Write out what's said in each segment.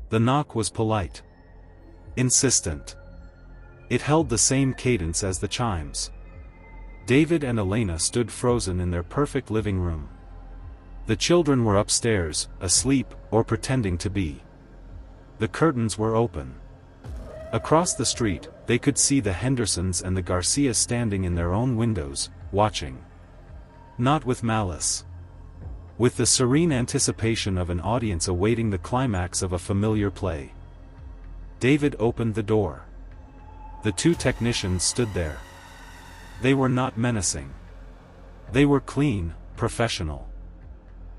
The knock was polite. Insistent. It held the same cadence as the chimes. David and Elena stood frozen in their perfect living room. The children were upstairs, asleep, or pretending to be. The curtains were open. Across the street, they could see the Hendersons and the Garcias standing in their own windows, watching. Not with malice. With the serene anticipation of an audience awaiting the climax of a familiar play. David opened the door. The two technicians stood there. They were not menacing. They were clean, professional.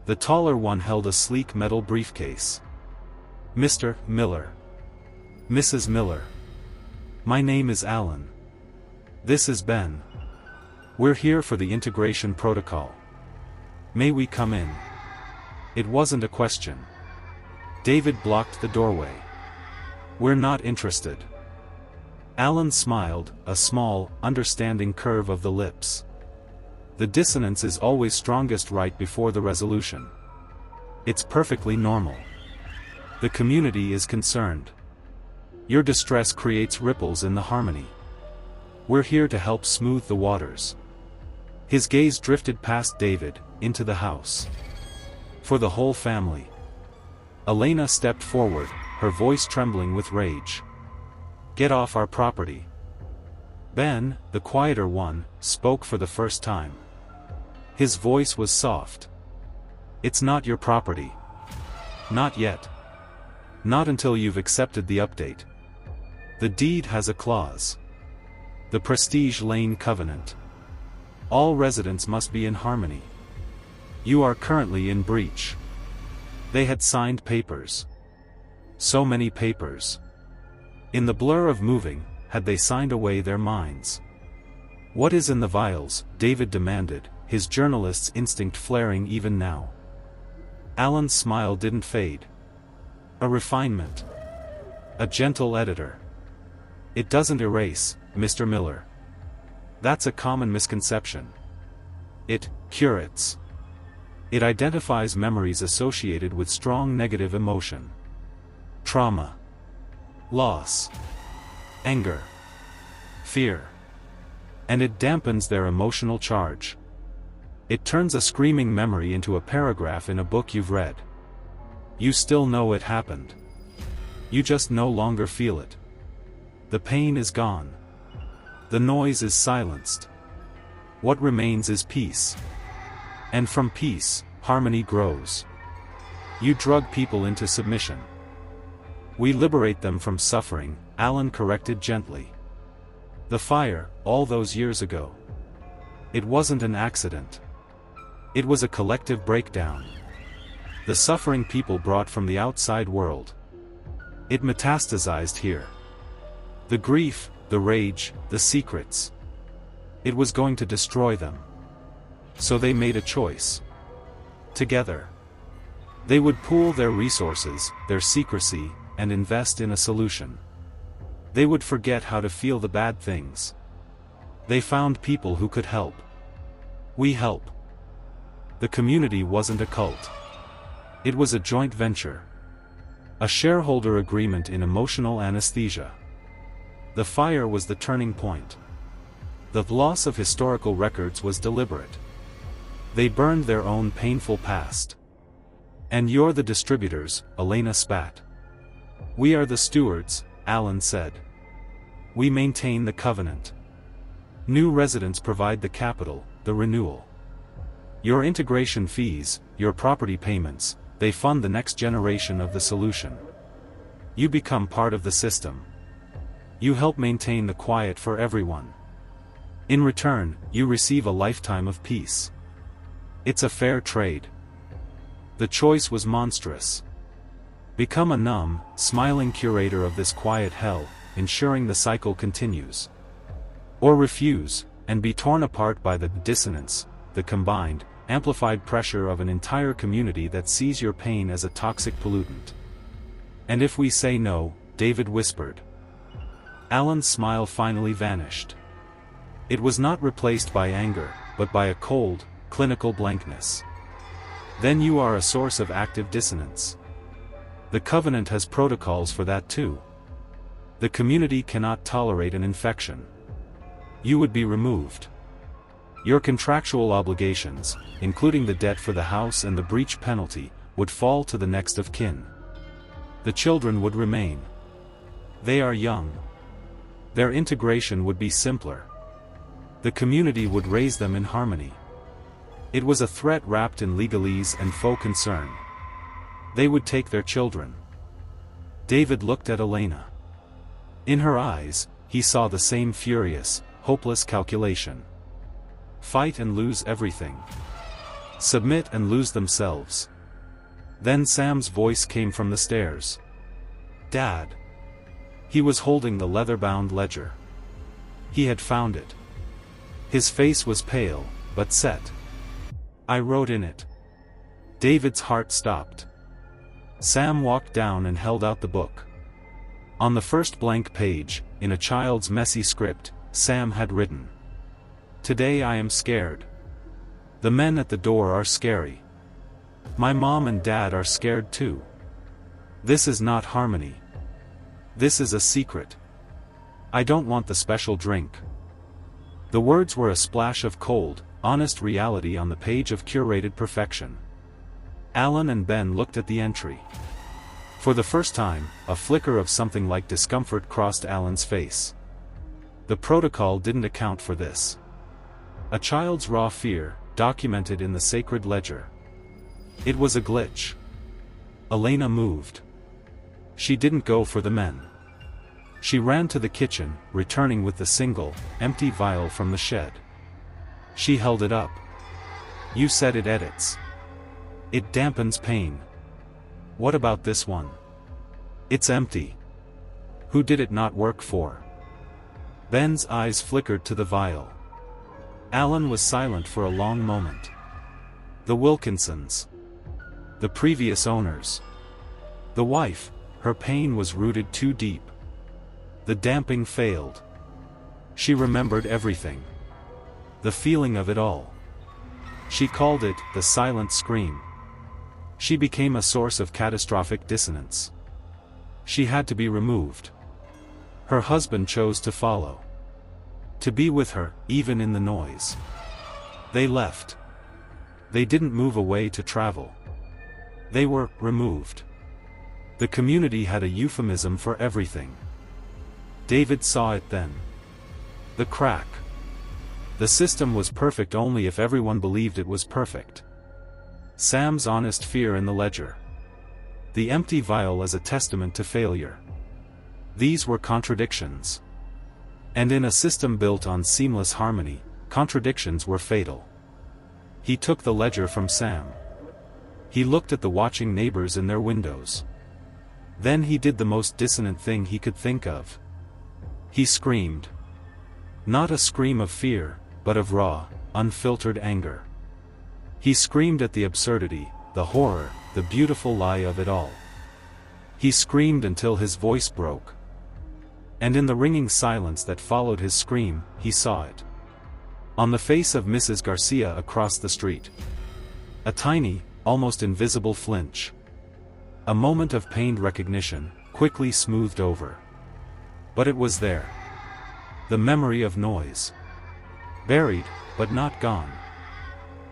The taller one held a sleek metal briefcase. "Mr. Miller. Mrs. Miller. My name is Alan. This is Ben. We're here for the integration protocol. May we come in?" It wasn't a question. David blocked the doorway. "We're not interested." Alan smiled, a small, understanding curve of the lips. The dissonance is always strongest right before the resolution. It's perfectly normal. The community is concerned. Your distress creates ripples in the harmony. We're here to help smooth the waters. His gaze drifted past David, into the house. For the whole family. Elena stepped forward, her voice trembling with rage. "Get off our property." Ben, the quieter one, spoke for the first time. His voice was soft. "It's not your property. Not yet. Not until you've accepted the update. The deed has a clause. The Prestige Lane Covenant. All residents must be in harmony. You are currently in breach." They had signed papers. So many papers. In the blur of moving, had they signed away their minds? "What is in the vials?" David demanded, his journalist's instinct flaring even now. Alan's smile didn't fade. "A refinement. A gentle editor. It doesn't erase, Mr. Miller. That's a common misconception. It curates. It identifies memories associated with strong negative emotion. Trauma. Loss. Anger. Fear. And it dampens their emotional charge. It turns a screaming memory into a paragraph in a book you've read. You still know it happened. You just no longer feel it. The pain is gone. The noise is silenced. What remains is peace. And from peace, harmony grows. You drug people into submission. We liberate them from suffering, Alan corrected gently. The fire, all those years ago. It wasn't an accident. It was a collective breakdown. The suffering people brought from the outside world. It metastasized here. The grief, the rage, the secrets. It was going to destroy them. So they made a choice. Together. They would pool their resources, their secrecy, and invest in a solution. They would forget how to feel the bad things. They found people who could help. We help. The community wasn't a cult. It was a joint venture. A shareholder agreement in emotional anesthesia. The fire was the turning point. The loss of historical records was deliberate. They burned their own painful past. "And you're the distributors," Elena spat. "We are the stewards," Alan said. "We maintain the covenant. New residents provide the capital, the renewal. Your integration fees, your property payments, they fund the next generation of the solution. You become part of the system. You help maintain the quiet for everyone. In return, you receive a lifetime of peace. It's a fair trade." The choice was monstrous. Become a numb, smiling curator of this quiet hell, ensuring the cycle continues. Or refuse, and be torn apart by the dissonance, the combined, amplified pressure of an entire community that sees your pain as a toxic pollutant. "And if we say no," David whispered. Alan's smile finally vanished. It was not replaced by anger, but by a cold, clinical blankness. "Then you are a source of active dissonance. The Covenant has protocols for that too. The community cannot tolerate an infection. You would be removed. Your contractual obligations, including the debt for the house and the breach penalty, would fall to the next of kin. The children would remain. They are young. Their integration would be simpler. The community would raise them in harmony. It was a threat wrapped in legalese and faux concern. They would take their children. David looked at Elena. In her eyes, he saw the same furious, hopeless calculation. Fight and lose everything. Submit and lose themselves. Then Sam's voice came from the stairs. "Dad." He was holding the leather-bound ledger. He had found it. His face was pale, but set. "I wrote in it." David's heart stopped. Sam walked down and held out the book. On the first blank page, in a child's messy script, Sam had written, "Today I am scared. The men at the door are scary. My mom and dad are scared too. This is not harmony. This is a secret. I don't want the special drink." The words were a splash of cold, honest reality on the page of curated perfection. Alan and Ben looked at the entry. For the first time, a flicker of something like discomfort crossed Alan's face. The protocol didn't account for this. A child's raw fear, documented in the sacred ledger. It was a glitch. Elena moved. She didn't go for the men. She ran to the kitchen, returning with the single, empty vial from the shed. She held it up. "You said it edits. It dampens pain. What about this one? It's empty. Who did it not work for?" Ben's eyes flickered to the vial. Alan was silent for a long moment. The Wilkinsons. The previous owners. The wife, her pain was rooted too deep. The damping failed. She remembered everything. The feeling of it all. She called it the silent scream. She became a source of catastrophic dissonance. She had to be removed. Her husband chose to follow. To be with her, even in the noise. They left. They didn't move away to travel. They were removed. The community had a euphemism for everything. David saw it then. The crack. The system was perfect only if everyone believed it was perfect. Sam's honest fear in the ledger. The empty vial as a testament to failure. These were contradictions. And in a system built on seamless harmony, contradictions were fatal. He took the ledger from Sam. He looked at the watching neighbors in their windows. Then he did the most dissonant thing he could think of. He screamed. Not a scream of fear, but of raw, unfiltered anger. He screamed at the absurdity, the horror, the beautiful lie of it all. He screamed until his voice broke. And in the ringing silence that followed his scream, he saw it. On the face of Mrs. Garcia across the street. A tiny, almost invisible flinch. A moment of pained recognition, quickly smoothed over. But it was there. The memory of noise. Buried, but not gone.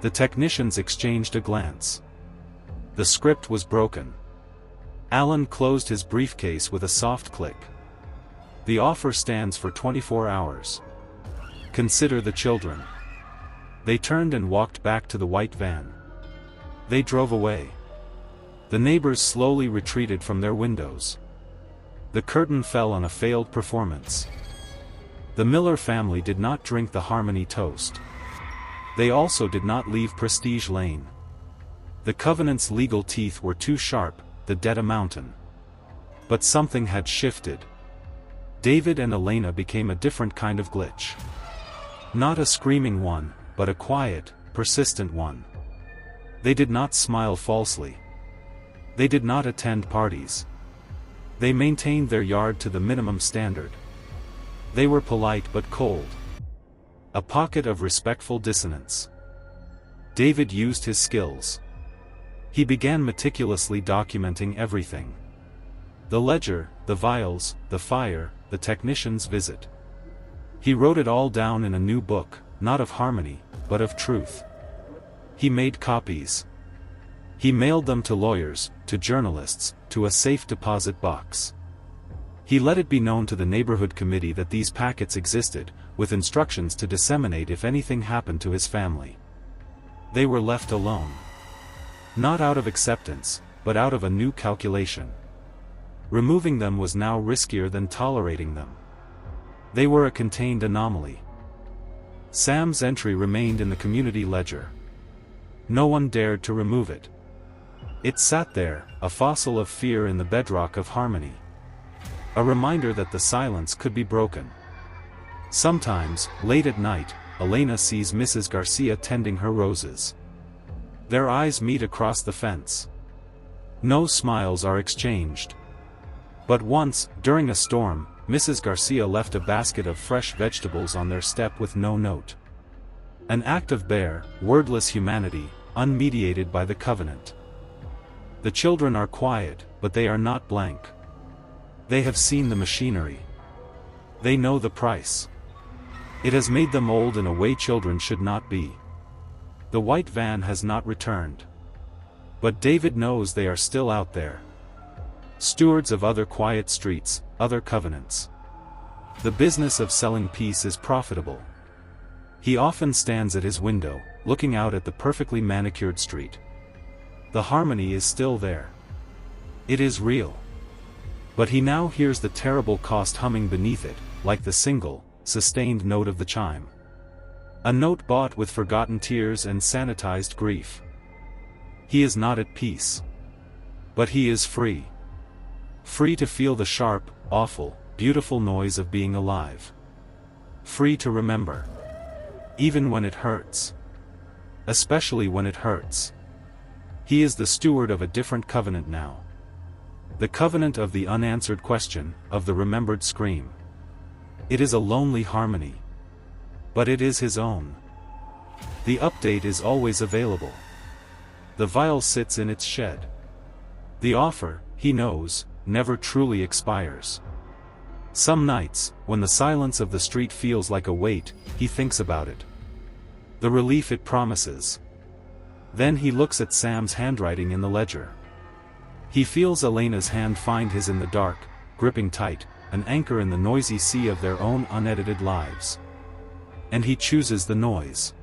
The technicians exchanged a glance. The script was broken. Alan closed his briefcase with a soft click. The offer stands for 24 hours. Consider the children. They turned and walked back to the white van. They drove away. The neighbors slowly retreated from their windows. The curtain fell on a failed performance. The Miller family did not drink the Harmony toast. They also did not leave Prestige Lane. The Covenant's legal teeth were too sharp, the debt a mountain. But something had shifted. David and Elena became a different kind of glitch. Not a screaming one, but a quiet, persistent one. They did not smile falsely. They did not attend parties. They maintained their yard to the minimum standard. They were polite but cold. A pocket of respectful dissonance. David used his skills. He began meticulously documenting everything. The ledger, the vials, the fire, the technician's visit. He wrote it all down in a new book, not of harmony, but of truth. He made copies. He mailed them to lawyers, to journalists, to a safe deposit box. He let it be known to the neighborhood committee that these packets existed, with instructions to disseminate if anything happened to his family. They were left alone. Not out of acceptance, but out of a new calculation. Removing them was now riskier than tolerating them. They were a contained anomaly. Sam's entry remained in the community ledger. No one dared to remove it. It sat there, a fossil of fear in the bedrock of harmony. A reminder that the silence could be broken. Sometimes, late at night, Elena sees Mrs. Garcia tending her roses. Their eyes meet across the fence. No smiles are exchanged. But once, during a storm, Mrs. Garcia left a basket of fresh vegetables on their step with no note. An act of bare, wordless humanity, unmediated by the covenant. The children are quiet, but they are not blank. They have seen the machinery. They know the price. It has made them old in a way children should not be. The white van has not returned. But David knows they are still out there. Stewards of other quiet streets, other covenants. The business of selling peace is profitable. He often stands at his window, looking out at the perfectly manicured street. The harmony is still there. It is real. But he now hears the terrible cost humming beneath it, like the single, sustained note of the chime. A note bought with forgotten tears and sanitized grief. He is not at peace. But he is free. Free to feel the sharp, awful, beautiful noise of being alive. Free to remember. Even when it hurts. Especially when it hurts. He is the steward of a different covenant now. The covenant of the unanswered question, of the remembered scream. It is a lonely harmony. But it is his own. The update is always available. The vial sits in its shed. The offer, he knows, never truly expires. Some nights, when the silence of the street feels like a weight, he thinks about it. The relief it promises. Then he looks at Sam's handwriting in the ledger. He feels Elena's hand find his in the dark, gripping tight, an anchor in the noisy sea of their own unedited lives. And he chooses the noise.